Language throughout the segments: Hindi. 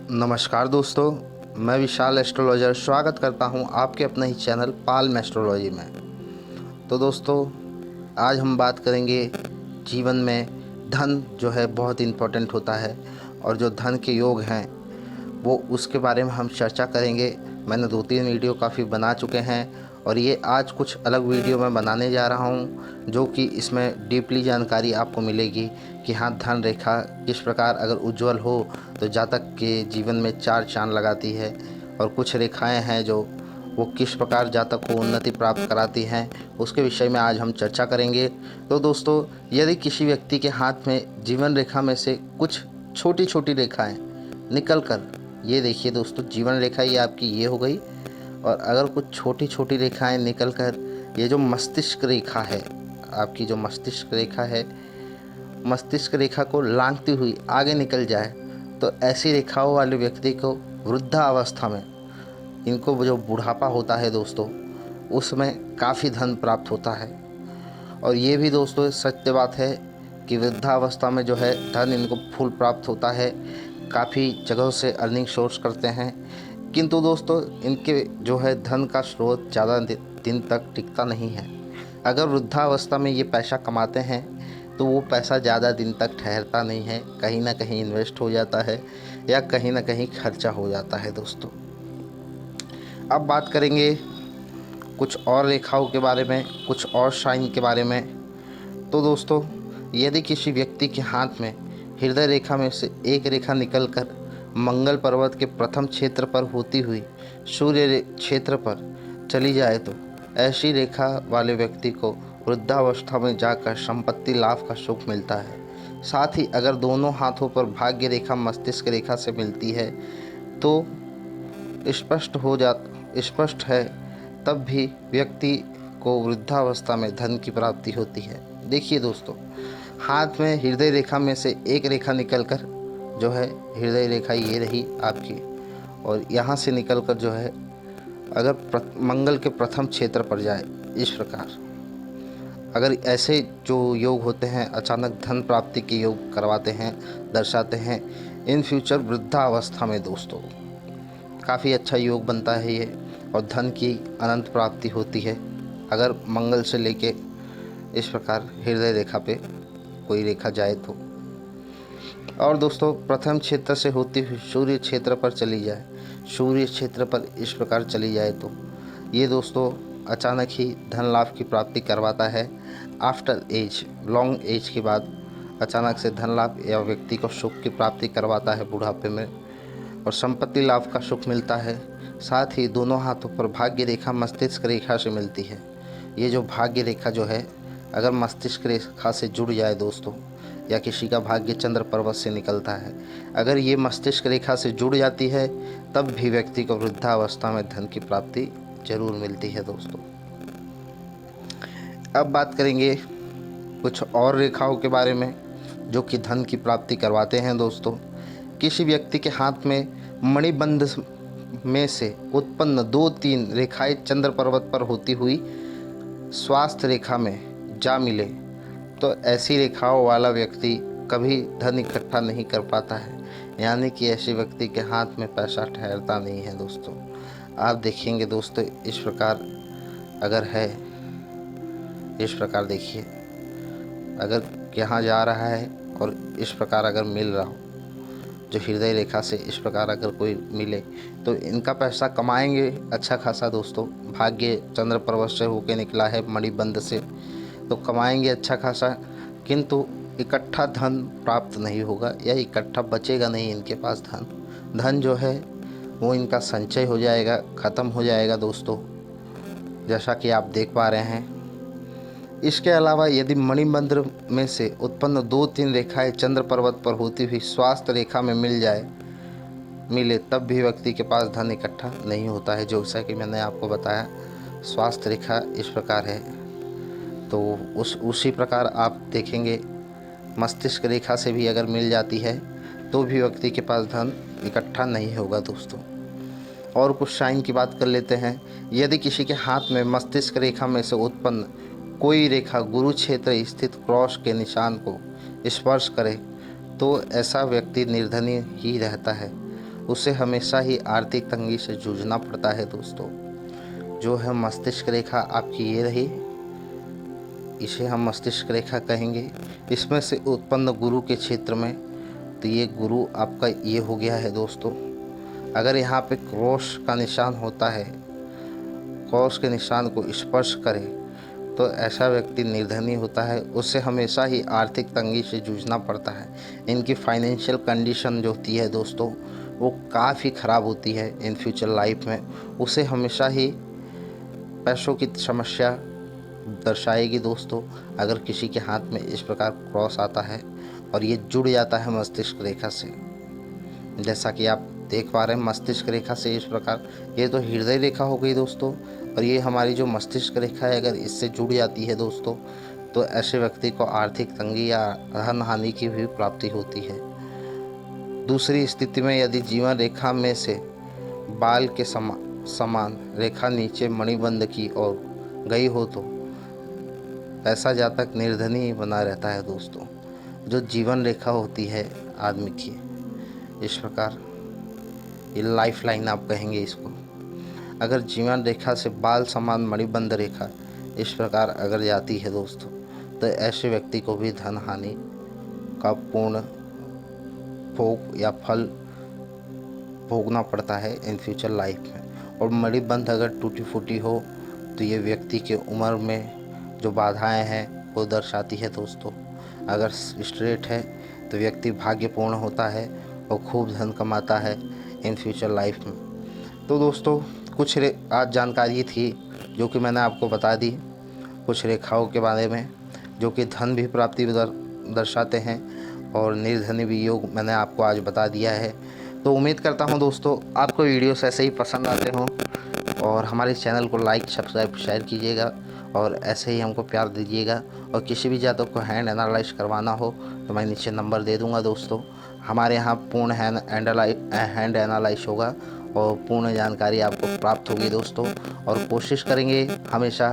नमस्कार दोस्तों, मैं विशाल एस्ट्रोलॉजर स्वागत करता हूं आपके अपने ही चैनल पाल एस्ट्रोलॉजी में। तो दोस्तों, आज हम बात करेंगे जीवन में धन जो है बहुत इम्पोर्टेंट होता है और जो धन के योग हैं वो उसके बारे में हम चर्चा करेंगे। मैंने 2-3 वीडियो काफ़ी बना चुके हैं और ये आज कुछ अलग वीडियो मैं बनाने जा रहा हूँ जो कि इसमें डीपली जानकारी आपको मिलेगी कि हाँ, धन रेखा किस प्रकार अगर उज्जवल हो तो जातक के जीवन में 4 चांद लगाती है और कुछ रेखाएं हैं जो वो किस प्रकार जातक को उन्नति प्राप्त कराती हैं, उसके विषय में आज हम चर्चा करेंगे। तो दोस्तों, यदि किसी व्यक्ति के हाथ में जीवन रेखा में से कुछ छोटी छोटी रेखाएं निकल कर, ये देखिए दोस्तों, जीवन रेखा ये आपकी ये हो गई, और अगर कुछ छोटी छोटी रेखाएं निकल कर ये जो मस्तिष्क रेखा है, आपकी जो मस्तिष्क रेखा है, मस्तिष्क रेखा को लांघती हुई आगे निकल जाए तो ऐसी रेखाओं वाले व्यक्ति को वृद्धावस्था में, इनको जो बुढ़ापा होता है दोस्तों, उसमें काफ़ी धन प्राप्त होता है। और ये भी दोस्तों सत्य बात है कि वृद्धावस्था में जो है धन इनको फुल प्राप्त होता है, काफ़ी जगहों से अर्निंग सोर्स करते हैं। किंतु दोस्तों, इनके जो है धन का स्रोत ज़्यादा दिन तक टिकता नहीं है। अगर वृद्धावस्था में ये पैसा कमाते हैं तो वो पैसा ज़्यादा दिन तक ठहरता नहीं है, कहीं ना कहीं इन्वेस्ट हो जाता है या कहीं ना कहीं खर्चा हो जाता है दोस्तों। अब बात करेंगे कुछ और रेखाओं के बारे में, कुछ और साइन के बारे में। तो दोस्तों, यदि किसी व्यक्ति के हाथ में हृदय रेखा में से एक रेखा निकलकर मंगल पर्वत के प्रथम क्षेत्र पर होती हुई सूर्य क्षेत्र पर चली जाए तो ऐसी रेखा वाले व्यक्ति को वृद्धावस्था में जाकर संपत्ति लाभ का सुख मिलता है। साथ ही अगर दोनों हाथों पर भाग्य रेखा मस्तिष्क रेखा से मिलती है तो स्पष्ट है तब भी व्यक्ति को वृद्धावस्था में धन की प्राप्ति होती है। देखिए दोस्तों, हाथ में हृदय रेखा में से एक रेखा निकलकर जो है, हृदय रेखा ये रही आपकी, और यहाँ से निकलकर जो है अगर मंगल के प्रथम क्षेत्र पर जाए, इस प्रकार अगर ऐसे जो योग होते हैं अचानक धन प्राप्ति के योग करवाते हैं, दर्शाते हैं। इन फ्यूचर वृद्धावस्था में दोस्तों काफ़ी अच्छा योग बनता है ये, और धन की अनंत प्राप्ति होती है अगर मंगल से लेके इस प्रकार हृदय रेखा पे कोई रेखा जाए तो। और दोस्तों, प्रथम क्षेत्र से होती हुई सूर्य क्षेत्र पर चली जाए, सूर्य क्षेत्र पर इस प्रकार चली जाए तो ये दोस्तों अचानक ही धन लाभ की प्राप्ति करवाता है। आफ्टर एज, लॉन्ग एज के बाद अचानक से धन लाभ या व्यक्ति को सुख की प्राप्ति करवाता है बुढ़ापे में, और संपत्ति लाभ का सुख मिलता है। साथ ही दोनों हाथों पर भाग्य रेखा मस्तिष्क रेखा से मिलती है। ये जो भाग्य रेखा जो है अगर मस्तिष्क रेखा से जुड़ जाए दोस्तों, या किसी का भाग्य चंद्र पर्वत से निकलता है, अगर ये मस्तिष्क रेखा से जुड़ जाती है तब भी व्यक्ति को वृद्धावस्था में धन की प्राप्ति जरूर मिलती है दोस्तों। अब बात करेंगे कुछ और रेखाओं के बारे में जो कि धन की प्राप्ति करवाते हैं दोस्तों। किसी व्यक्ति के हाथ में मणिबंध में से उत्पन्न 2-3 रेखाएं चंद्र पर्वत पर होती हुई स्वास्थ्य रेखा में जा मिले तो ऐसी रेखाओं वाला व्यक्ति कभी धन इकट्ठा नहीं कर पाता है, यानी कि ऐसे व्यक्ति के हाथ में पैसा ठहरता नहीं है दोस्तों। आप देखेंगे दोस्तों, इस प्रकार अगर है, इस प्रकार देखिए, अगर यहाँ जा रहा है और इस प्रकार अगर मिल रहा हो, जो हृदय रेखा से इस प्रकार अगर कोई मिले तो इनका पैसा कमाएंगे अच्छा खासा दोस्तों। भाग्य चंद्र पर्वत से होके निकला है मणिबंध से, तो कमाएंगे अच्छा खासा, किंतु इकट्ठा धन प्राप्त नहीं होगा या इकट्ठा बचेगा नहीं इनके पास। धन जो है वो इनका संचय हो जाएगा, ख़त्म हो जाएगा दोस्तों, जैसा कि आप देख पा रहे हैं। इसके अलावा यदि मणिबंध में से उत्पन्न 2-3 रेखाएं चंद्र पर्वत पर होती हुई स्वास्थ्य रेखा में मिले तब भी व्यक्ति के पास धन इकट्ठा नहीं होता है। जैसा कि मैंने आपको बताया, स्वास्थ्य रेखा इस प्रकार है, तो उसी प्रकार आप देखेंगे मस्तिष्क रेखा से भी अगर मिल जाती है तो भी व्यक्ति के पास धन इकट्ठा नहीं होगा दोस्तों। और कुछ साइन की बात कर लेते हैं। यदि किसी के हाथ में मस्तिष्क रेखा में से उत्पन्न कोई रेखा गुरु क्षेत्र स्थित क्रॉस के निशान को स्पर्श करे तो ऐसा व्यक्ति निर्धनी ही रहता है। उसे हमेशा ही आर्थिक तंगी से जूझना पड़ता है दोस्तों। जो है मस्तिष्क रेखा आपकी ये रही, इसे हम मस्तिष्क रेखा कहेंगे। इसमें से उत्पन्न गुरु के क्षेत्र में, तो ये गुरु आपका ये हो गया है दोस्तों। अगर यहाँ पे क्रॉस का निशान होता है, क्रॉस के निशान को स्पर्श करे, तो ऐसा व्यक्ति निर्धनी होता है, उससे हमेशा ही आर्थिक तंगी से जूझना पड़ता है। इनकी फाइनेंशियल कंडीशन जो होती है दोस्तों, वो काफ़ी ख़राब होती है इन फ्यूचर लाइफ में। उसे हमेशा ही पैसों की समस्या दर्शाएगी दोस्तों। अगर किसी के हाथ में इस प्रकार क्रॉस आता है और ये जुड़ जाता है मस्तिष्क रेखा से, जैसा कि आप देख पा रहे हैं मस्तिष्क रेखा से इस प्रकार, ये तो हृदय रेखा हो गई दोस्तों, और ये हमारी जो मस्तिष्क रेखा है अगर इससे जुड़ जाती है दोस्तों, तो ऐसे व्यक्ति को आर्थिक तंगी या धन हानि की भी प्राप्ति होती है। दूसरी स्थिति में यदि जीवन रेखा में से बाल के समान रेखा नीचे मणिबंध की ओर गई हो, तो ऐसा जातक निर्धनी ही बना रहता है दोस्तों। जो जीवन रेखा होती है आदमी की, इस प्रकार ये लाइफ लाइन आप कहेंगे इसको। अगर जीवन रेखा से बाल समान मणिबंध रेखा इस प्रकार अगर जाती है दोस्तों, तो ऐसे व्यक्ति को भी धन हानि का पूर्ण भोग या फल भोगना पड़ता है इन फ्यूचर लाइफ में। और मणिबंध अगर टूटी फूटी हो, तो ये व्यक्ति के उम्र में जो बाधाएं हैं वो दर्शाती है दोस्तों। अगर स्ट्रेट है तो व्यक्ति भाग्यपूर्ण होता है और खूब धन कमाता है इन फ्यूचर लाइफ में। तो दोस्तों कुछ आज जानकारी थी जो कि मैंने आपको बता दी, कुछ रेखाओं के बारे में जो कि धन भी प्राप्ति दर्शाते हैं और निर्धनी भी योग मैंने आपको आज बता दिया है। तो उम्मीद करता हूं दोस्तों आपको वीडियोस ऐसे ही पसंद आते हों, और हमारे चैनल को लाइक सब्सक्राइब शेयर कीजिएगा और ऐसे ही हमको प्यार दीजिएगा। और किसी भी जातक को हैंड एनालाइज करवाना हो तो मैं नीचे नंबर दे दूंगा दोस्तों। हमारे यहाँ पूर्ण हैंड एनालाइज होगा और पूर्ण जानकारी आपको प्राप्त होगी दोस्तों। और कोशिश करेंगे हमेशा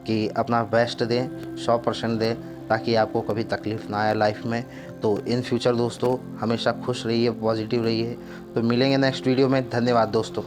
कि अपना बेस्ट दें, 100% दें, ताकि आपको कभी तकलीफ़ ना आए लाइफ में। तो इन फ्यूचर दोस्तों हमेशा खुश रहिए, पॉजिटिव रहिए। तो मिलेंगे नेक्स्ट वीडियो में। धन्यवाद दोस्तों।